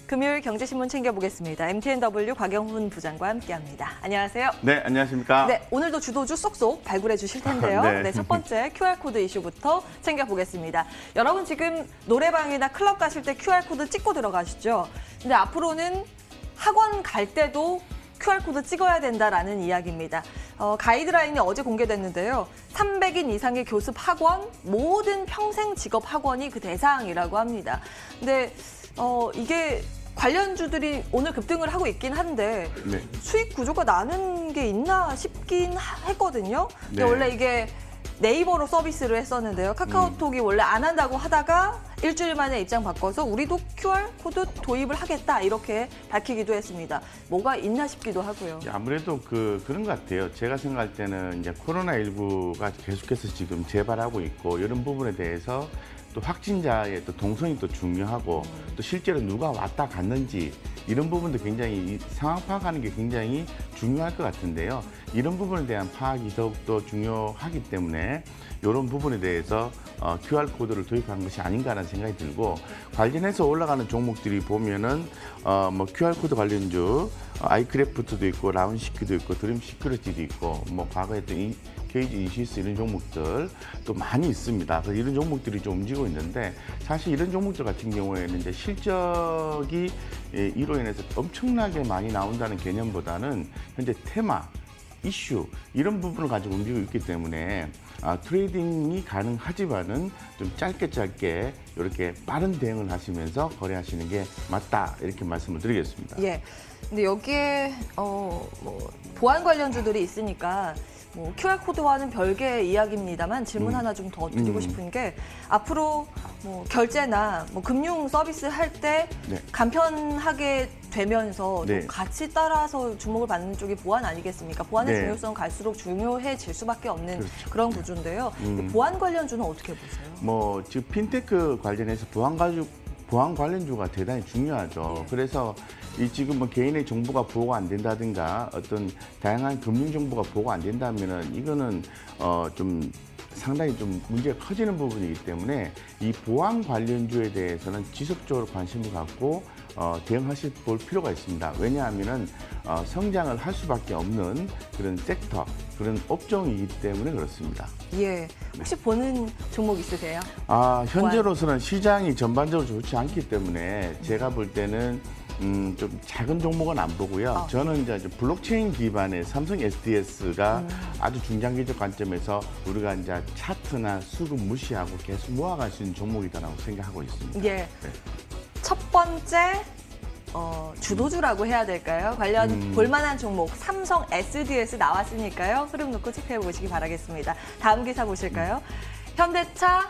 금요일 경제신문 챙겨보겠습니다. MTNW 곽영훈 부장과 함께합니다. 안녕하세요. 네, 안녕하십니까. 네, 오늘도 주도주 쏙쏙 발굴해 주실 텐데요. 네, 첫 번째 QR코드 이슈부터 챙겨보겠습니다. 여러분 지금 노래방이나 클럽 가실 때 QR코드 찍고 들어가시죠. 근데 앞으로는 학원 갈 때도 QR코드 찍어야 된다라는 이야기입니다. 가이드라인이 어제 공개됐는데요. 300인 이상의 교습 학원, 모든 평생 직업 학원이 그 대상이라고 합니다. 근데 이게 관련주들이 오늘 급등을 하고 있긴 한데 네. 수익 구조가 나는 게 있나 싶긴 했거든요. 근데 네. 원래 이게 네이버로 서비스를 했었는데요. 카카오톡이 원래 안 한다고 하다가 일주일 만에 입장 바꿔서 우리도 QR코드 도입을 하겠다 이렇게 밝히기도 했습니다. 뭐가 있나 싶기도 하고요. 아무래도 그런 것 같아요. 제가 생각할 때는 이제 코로나19가 계속해서 지금 재발하고 있고 이런 부분에 대해서 또 확진자의 또 동선이 또 중요하고 또 실제로 누가 왔다 갔는지 이런 부분도 굉장히 이 상황 파악하는 게 굉장히 중요할 것 같은데요. 이런 부분에 대한 파악이 더욱더 중요하기 때문에 이런 부분에 대해서 QR코드를 도입한 것이 아닌가라는 생각이 들고 관련해서 올라가는 종목들이 보면은 뭐 QR코드 관련주 아이크래프트도 있고 라운시크도 있고 드림 시큐리티도 있고 뭐 과거에 또 케이지 이시스 이런 종목들 또 많이 있습니다. 그래서 이런 종목들이 좀 움직이고 있는데 사실 이런 종목들 같은 경우에는 이제 실적이 이로 인해서 엄청나게 많이 나온다는 개념보다는 현재 테마, 이슈 이런 부분을 가지고 움직이고 있기 때문에 트레이딩이 가능하지만은 좀 짧게 이렇게 빠른 대응을 하시면서 거래하시는 게 맞다 이렇게 말씀을 드리겠습니다. 예. 근데 여기에 뭐 보안 관련주들이 있으니까 뭐 QR코드와는 별개의 이야기입니다만 질문 하나 좀 더 드리고 싶은 게 앞으로 뭐 결제나 뭐 금융 서비스 할 때 네. 간편하게 되면서 네. 또 같이 따라서 주목을 받는 쪽이 보안 아니겠습니까? 보안의 네. 중요성은 갈수록 중요해질 수밖에 없는 그렇죠. 그런 구조인데요. 보안 관련주는 어떻게 보세요? 뭐 지금 핀테크 관련해서 보안 관련주가 대단히 중요하죠. 예. 그래서 이 지금 뭐 개인의 정보가 보호가 안 된다든가 어떤 다양한 금융 정보가 보호가 안 된다면은 이거는 좀 상당히 좀 문제가 커지는 부분이기 때문에 이 보안 관련주에 대해서는 지속적으로 관심을 갖고 대응하실 볼 필요가 있습니다. 왜냐하면은 성장을 할 수밖에 없는 그런 섹터, 그런 업종이기 때문에 그렇습니다. 예. 혹시 보는 종목 있으세요? 현재로서는 시장이 전반적으로 좋지 않기 때문에 제가 볼 때는 좀 작은 종목은 안 보고요. 저는 이제 블록체인 기반의 삼성 SDS가 아주 중장기적 관점에서 우리가 이제 차트나 수급 무시하고 계속 모아갈 수 있는 종목이다라고 생각하고 있습니다. 예. 네. 첫 번째 주도주라고 해야 될까요? 관련 볼만한 종목 삼성 SDS 나왔으니까요. 흐름 놓고 체크해 보시기 바라겠습니다. 다음 기사 보실까요? 현대차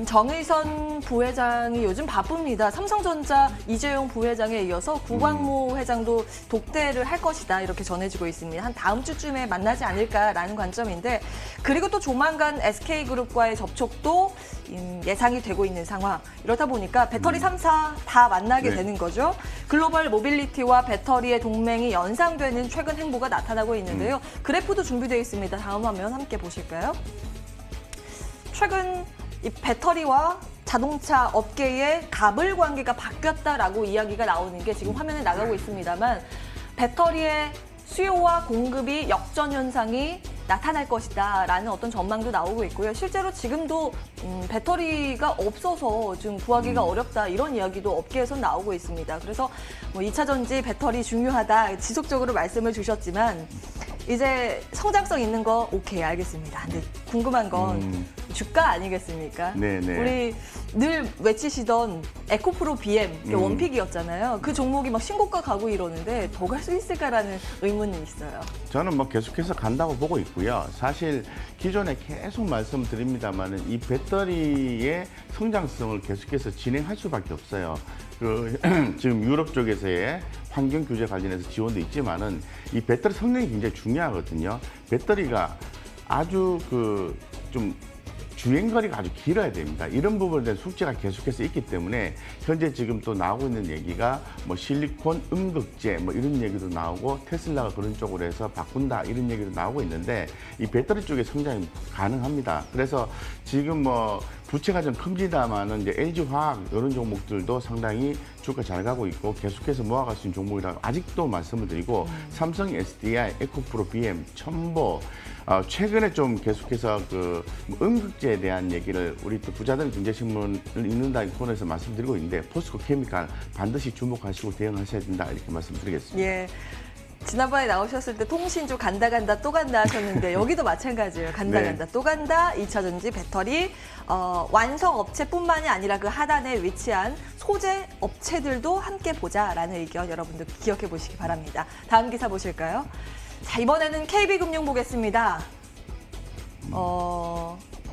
정의선 부회장이 요즘 바쁩니다. 삼성전자 이재용 부회장에 이어서 구광모 회장도 독대를 할 것이다 이렇게 전해지고 있습니다. 한 다음 주쯤에 만나지 않을까라는 관점인데 그리고 또 조만간 SK그룹과의 접촉도 예상이 되고 있는 상황. 이렇다 보니까 배터리 3사 다 만나게 네. 되는 거죠. 글로벌 모빌리티와 배터리의 동맹이 연상되는 최근 행보가 나타나고 있는데요. 그래프도 준비되어 있습니다. 다음 화면 함께 보실까요? 최근 이 배터리와 자동차 업계의 갑을 관계가 바뀌었다라고 이야기가 나오는 게 지금 화면에 나가고 있습니다만 배터리의 수요와 공급이 역전 현상이 나타날 것이다라는 어떤 전망도 나오고 있고요. 실제로 지금도 배터리가 없어서 좀 구하기가 어렵다 이런 이야기도 업계에서 나오고 있습니다. 그래서 뭐 2차 전지 배터리 중요하다 지속적으로 말씀을 주셨지만 이제 성장성 있는 거 오케이 알겠습니다. 근데 궁금한 건 주가 아니겠습니까? 네네. 우리 늘 외치시던 에코프로 BM 원픽이었잖아요. 그 종목이 막 신고가 가고 이러는데 더 갈 수 있을까라는 의문이 있어요. 저는 뭐 계속해서 간다고 보고 있고요. 사실 기존에 계속 말씀드립니다만은 이 배터리의 성장성을 계속해서 진행할 수밖에 없어요. 지금 유럽 쪽에서의 환경 규제 관련해서 지원도 있지만은 이 배터리 성능이 굉장히 중요하거든요. 배터리가 아주 좀 주행거리가 아주 길어야 됩니다. 이런 부분에 대한 숙제가 계속해서 있기 때문에 현재 지금 또 나오고 있는 얘기가 뭐 실리콘 음극재 뭐 이런 얘기도 나오고 테슬라가 그런 쪽으로 해서 바꾼다 이런 얘기도 나오고 있는데 이 배터리 쪽에 성장이 가능합니다. 그래서 지금 뭐 부채가 좀 큽니다만은 이제 LG화학 이런 종목들도 상당히 주가 잘 가고 있고 계속해서 모아갈 수 있는 종목이라고 아직도 말씀을 드리고 삼성 SDI, 에코프로 BM, 첨보 최근에 좀 계속해서 그 음극재에 대한 얘기를 우리 또 부자들 경제신문을 읽는다 코너에서 말씀드리고 있는데 포스코 케미칼 반드시 주목하시고 대응하셔야 된다 이렇게 말씀드리겠습니다. 예. 지난번에 나오셨을 때 통신주 간다 또 간다 하셨는데 여기도 마찬가지예요. 간다 네. 간다 또 간다. 2차전지 배터리 완성 업체뿐만이 아니라 그 하단에 위치한 소재 업체들도 함께 보자라는 의견 여러분들 기억해 보시기 바랍니다. 다음 기사 보실까요? 자, 이번에는 KB금융 보겠습니다.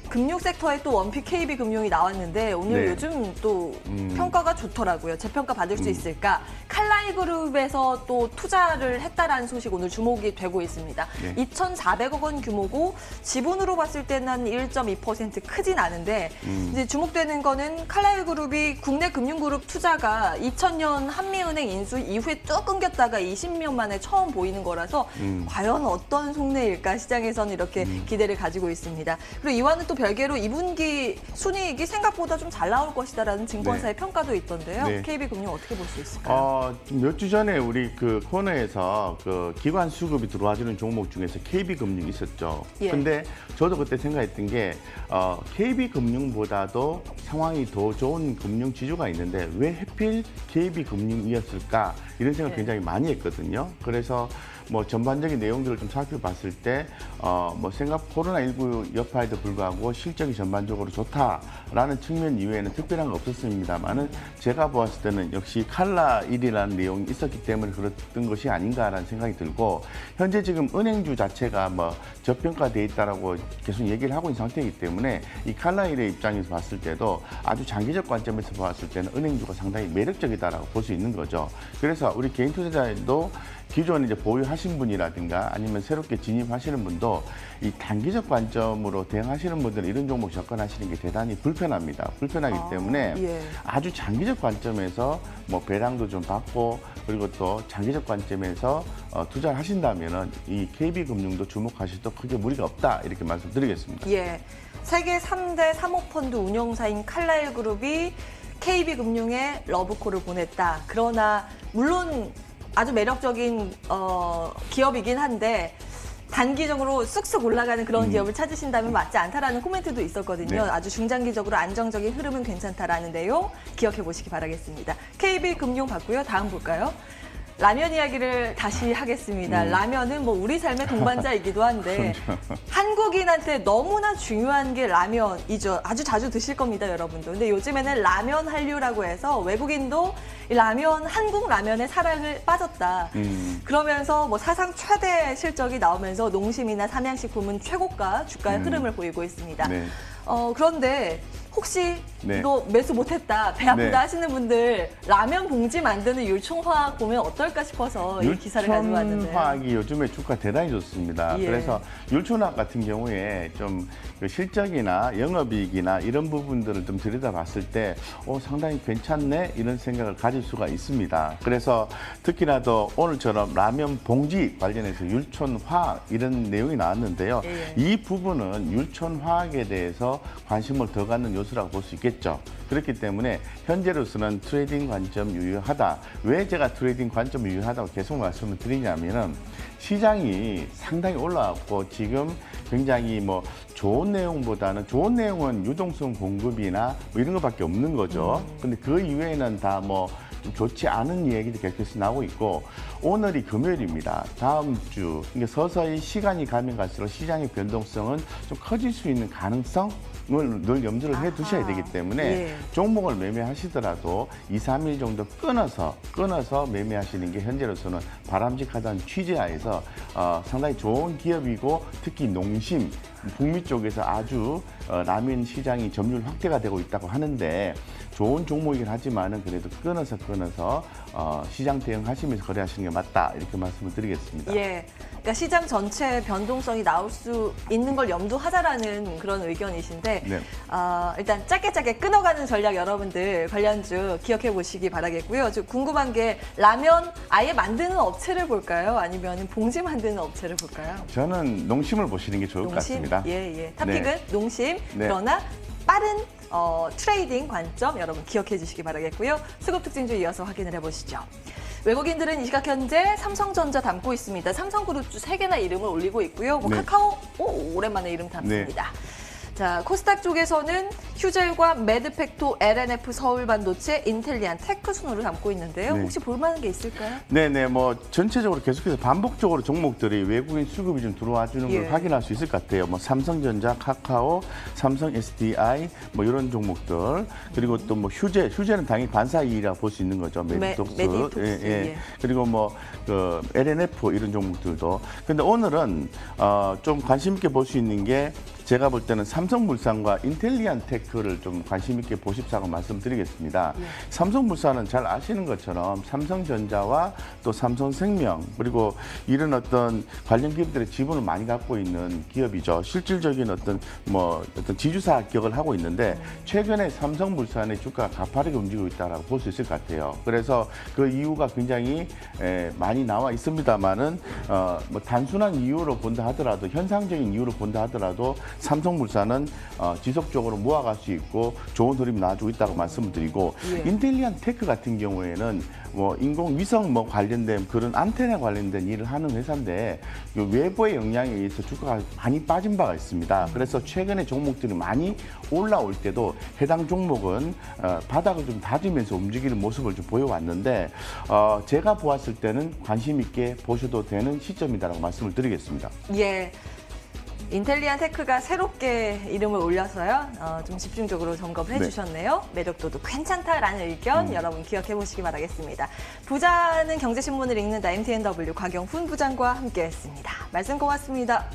금융 섹터에 또 원픽 KB금융이 나왔는데 오늘 네. 요즘 또 평가가 좋더라고요. 재평가 받을 수 있을까? 칼라이그룹에서 또 투자를 했다라는 소식 오늘 주목이 되고 있습니다. 네. 2,400억 원 규모고 지분으로 봤을 때는 한 1.2% 크진 않은데 이제 주목되는 거는 칼라이그룹이 국내 금융그룹 투자가 2000년 한미은행 인수 이후에 쭉 끊겼다가 20년 만에 처음 보이는 거라서 과연 어떤 속내일까 시장에서는 이렇게 기대를 가지고 있습니다. 그리고 이와는 또 별개로 2분기 순이익이 생각보다 좀 잘 나올 것이다라는 증권사의 평가도 있던데요. 네. KB금융 어떻게 볼 수 있을까요? 몇 주 전에 우리 그 코너에서 그 기관 수급이 들어와주는 종목 중에서 KB금융이 있었죠. 예. 근데 저도 그때 생각했던 게 KB금융보다도 상황이 더 좋은 금융 지주가 있는데 왜 하필 KB금융이었을까 이런 생각 네. 굉장히 많이 했거든요. 그래서 뭐 전반적인 내용들을 좀 살펴봤을 때 뭐 코로나19 여파에도 불구하고 실적이 전반적으로 좋다라는 측면 이외에는 특별한 거 없었습니다만은 제가 보았을 때는 역시 칼라1이라는 내용이 있었기 때문에 그랬던 것이 아닌가라는 생각이 들고 현재 지금 은행주 자체가 뭐 저평가돼 있다라고 계속 얘기를 하고 있는 상태이기 때문에 이 칼라1의 입장에서 봤을 때도 아주 장기적 관점에서 봤을 때는 은행주가 상당히 매력적이다라고 볼 수 있는 거죠. 그래서 우리 개인 투자자도 기존에 이제 보유하신 분이라든가 아니면 새롭게 진입하시는 분도 이 단기적 관점으로 대응하시는 분들은 이런 종목 접근하시는 게 대단히 불편합니다. 불편하기 때문에 예. 아주 장기적 관점에서 뭐 배당도 좀 받고 그리고 또 장기적 관점에서 투자를 하신다면은 이 KB금융도 주목하셔도 크게 무리가 없다 이렇게 말씀드리겠습니다. 예. 세계 3대 사모펀드 운용사인 칼라일그룹이 KB금융에 러브콜을 보냈다. 그러나 물론 아주 매력적인 기업이긴 한데 단기적으로 쑥쑥 올라가는 그런 기업을 찾으신다면 맞지 않다라는 코멘트도 있었거든요. 네. 아주 중장기적으로 안정적인 흐름은 괜찮다라는 내용 기억해 보시기 바라겠습니다. KB금융 봤고요. 다음 볼까요? 라면 이야기를 다시 하겠습니다. 라면은 뭐 우리 삶의 동반자이기도 한데 한국인한테 너무나 중요한 게 라면이죠. 아주 자주 드실 겁니다, 여러분도. 근데 요즘에는 라면 한류라고 해서 외국인도 이 라면, 한국 라면의 사랑을 빠졌다. 그러면서 뭐 사상 최대 실적이 나오면서 농심이나 삼양식품은 최고가 주가의 흐름을 보이고 있습니다. 네. 그런데 혹시 네. 이거 매수 못했다, 배 아프다 네. 하시는 분들 라면 봉지 만드는 율총화학 보면 어떨까 싶어서 이 기사를 가져왔는데요. 율촌화학이 요즘에 주가 대단히 좋습니다. 예. 그래서 율촌화학 같은 경우에 좀 그 실적이나 영업이익이나 이런 부분들을 좀 들여다봤을 때 상당히 괜찮네 이런 생각을 가질 수가 있습니다. 그래서 특히나도 오늘처럼 라면 봉지 관련해서 율촌화학 이런 내용이 나왔는데요. 예. 이 부분은 율촌화학에 대해서 관심을 더 갖는 요소라고 볼 수 있겠죠. 그렇기 때문에 현재로서는 트레이딩 관점 유효하다. 왜 제가 트레이딩 관점 유효하다고 계속 말씀을 드리냐면은 시장이 상당히 올라왔고 지금 굉장히 뭐 좋은 내용보다는 좋은 내용은 유동성 공급이나 뭐 이런 것밖에 없는 거죠. 근데 그 이외에는 다 뭐 좀 좋지 않은 얘기도 계속해서 나오고 있고 오늘이 금요일입니다. 다음 주 그러니까 서서히 시간이 가면 갈수록 시장의 변동성은 좀 커질 수 있는 가능성 늘 염두를 해 두셔야 되기 때문에 예. 종목을 매매하시더라도 2, 3일 정도 끊어서 매매하시는 게 현재로서는 바람직하다는 취지하에서 있어서 상당히 좋은 기업이고 특히 농심, 북미 쪽에서 아주 라면 시장이 점유율 확대가 되고 있다고 하는데 좋은 종목이긴 하지만은 그래도 끊어서 시장 대응하시면서 거래하시는 게 맞다 이렇게 말씀을 드리겠습니다. 예. 그러니까 시장 전체 변동성이 나올 수 있는 걸 염두하자라는 그런 의견이신데 네. 일단 짧게 끊어가는 전략 여러분들 관련주 기억해 보시기 바라겠고요. 저 궁금한 게 라면 아예 만드는 업체를 볼까요? 아니면 봉지 만드는 업체를 볼까요? 저는 농심을 보시는 게 좋을 것 같습니다. 예. 탑픽은 농심. 네. 그러나 빠른 트레이딩 관점 여러분 기억해 주시기 바라겠고요. 수급 특징주 이어서 확인을 해보시죠. 외국인들은 이 시각 현재 삼성전자 담고 있습니다. 삼성그룹주 3개나 이름을 올리고 있고요. 네. 카카오 오랜만에 이름 담습니다. 자, 코스닥 쪽에서는 휴젤과 매드팩토, LNF 서울반도체, 인텔리안, 테크 순으로 담고 있는데요. 네. 혹시 볼만한 게 있을까요? 네네, 뭐 전체적으로 계속해서 반복적으로 종목들이 외국인 수급이 좀 들어와 주는 걸 예. 확인할 수 있을 것 같아요. 뭐 삼성전자, 카카오, 삼성 SDI 뭐 이런 종목들 그리고 또 뭐 휴재는 당연히 반사이익이라 볼 수 있는 거죠. 메디톡스, 메디톡스, 예. 그리고 뭐 그 LNF 이런 종목들도. 근데 오늘은 좀 관심 있게 볼 수 있는 게 제가 볼 때는 삼성물산과 인텔리안 테크를 좀 관심 있게 보십사고 말씀드리겠습니다. 예. 삼성물산은 잘 아시는 것처럼 삼성전자와 또 삼성생명 그리고 이런 어떤 관련 기업들의 지분을 많이 갖고 있는 기업이죠. 실질적인 어떤 지주사 격을 하고 있는데 최근에 삼성물산의 주가가 가파르게 움직이고 있다라고 볼 수 있을 것 같아요. 그래서 그 이유가 굉장히 많이 나와 있습니다만은 뭐 단순한 이유로 본다 하더라도 현상적인 이유로 본다 하더라도 삼성물산은 지속적으로 모아갈 수 있고 좋은 흐름이 나와주고 있다고 말씀을 드리고 예. 인텔리안 테크 같은 경우에는 뭐 인공위성 뭐 관련된 그런 안테나 관련된 일을 하는 회사인데 외부의 영향에 의해서 주가가 많이 빠진 바가 있습니다. 그래서 최근에 종목들이 많이 올라올 때도 해당 종목은 바닥을 좀 다지면서 움직이는 모습을 좀 보여왔는데 제가 보았을 때는 관심 있게 보셔도 되는 시점이다라고 말씀을 드리겠습니다. 예. 인텔리안 테크가 새롭게 이름을 올려서요. 좀 집중적으로 점검을 해주셨네요. 매력도도 괜찮다라는 의견 여러분 기억해 보시기 바라겠습니다. 부자는 경제신문을 읽는다 MTNW 곽영훈 부장과 함께했습니다. 말씀 고맙습니다.